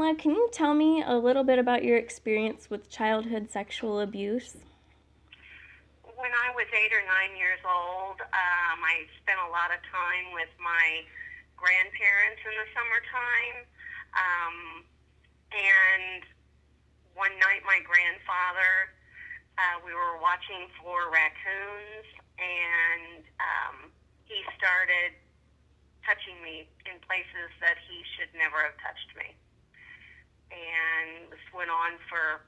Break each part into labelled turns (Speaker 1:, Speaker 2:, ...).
Speaker 1: Marla, can you tell me a little bit about your experience with childhood sexual abuse?
Speaker 2: When I was 8 or 9 years old, I spent a lot of time with my grandparents in the summertime. Um, and one night, my grandfather, we were watching for raccoons, and he started touching me in places that he should never have touched me. And this went on for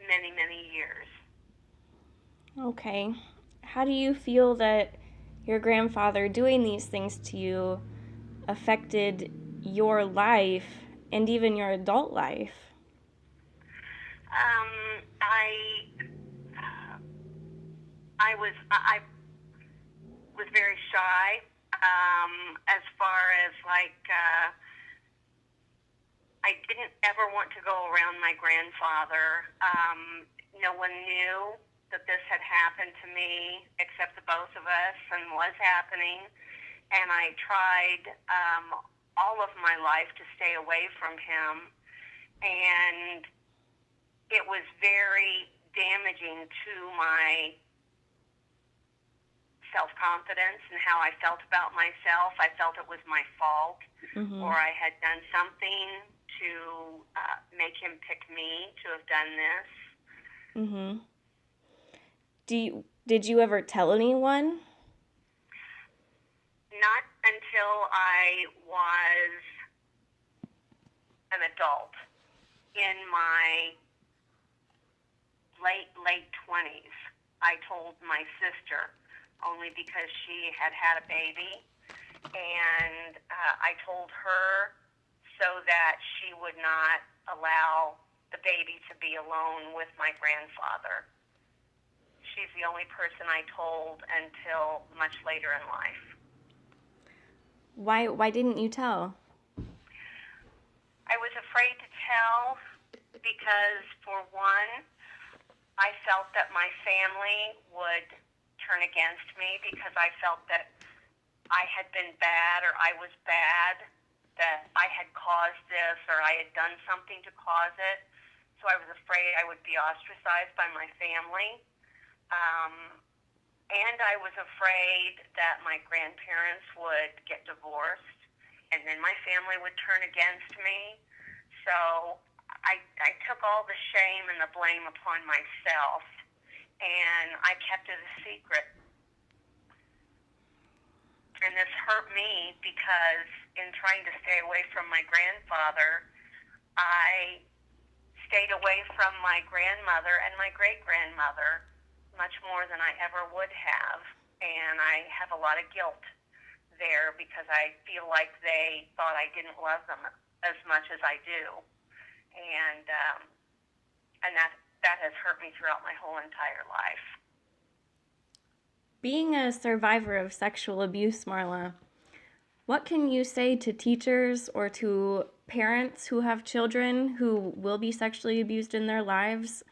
Speaker 2: many, many years.
Speaker 1: Okay. How do you feel that your grandfather doing these things to you affected your life and even your adult life?
Speaker 2: I was very shy. As far as I didn't ever want to go around my grandfather. No one knew that this had happened to me except the both of us and was happening. And I tried all of my life to stay away from him. And it was very damaging to my self-confidence and how I felt about myself. I felt it was my fault, or I had done something to make him pick me to have done this.
Speaker 1: Did you ever tell anyone?
Speaker 2: Not until I was an adult, in my late 20s. I told my sister, only because she had had a baby, and I told her so that she would not allow the baby to be alone with my grandfather. She's the only person I told until much later in life.
Speaker 1: Why didn't you tell?
Speaker 2: I was afraid to tell because, for one, I felt that my family would turn against me because I felt that I had been bad or I was bad, that I had caused this or I had done something to cause it. So I was afraid I would be ostracized by my family. And I was afraid that my grandparents would get divorced and then my family would turn against me. So I took all the shame and the blame upon myself, and I kept it a secret. And this hurt me because in trying to stay away from my grandfather, I stayed away from my grandmother and my great-grandmother much more than I ever would have. And I have a lot of guilt there because I feel like they thought I didn't love them as much as I do. And that has hurt me throughout my whole entire life.
Speaker 1: Being a survivor of sexual abuse, Marla, what can you say to teachers or to parents who have children who will be sexually abused in their lives,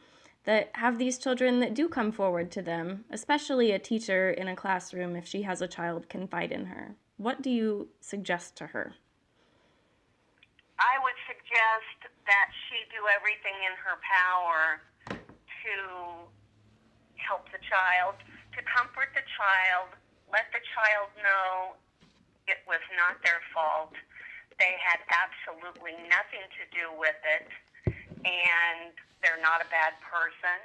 Speaker 1: that have these children that do come forward to them, especially a teacher in a classroom if she has a child confide in her? What do you suggest to her?
Speaker 2: I would suggest that she do everything in her power to help the child, to comfort the child, let the child know it was not their fault. They had absolutely nothing to do with it, and they're not a bad person.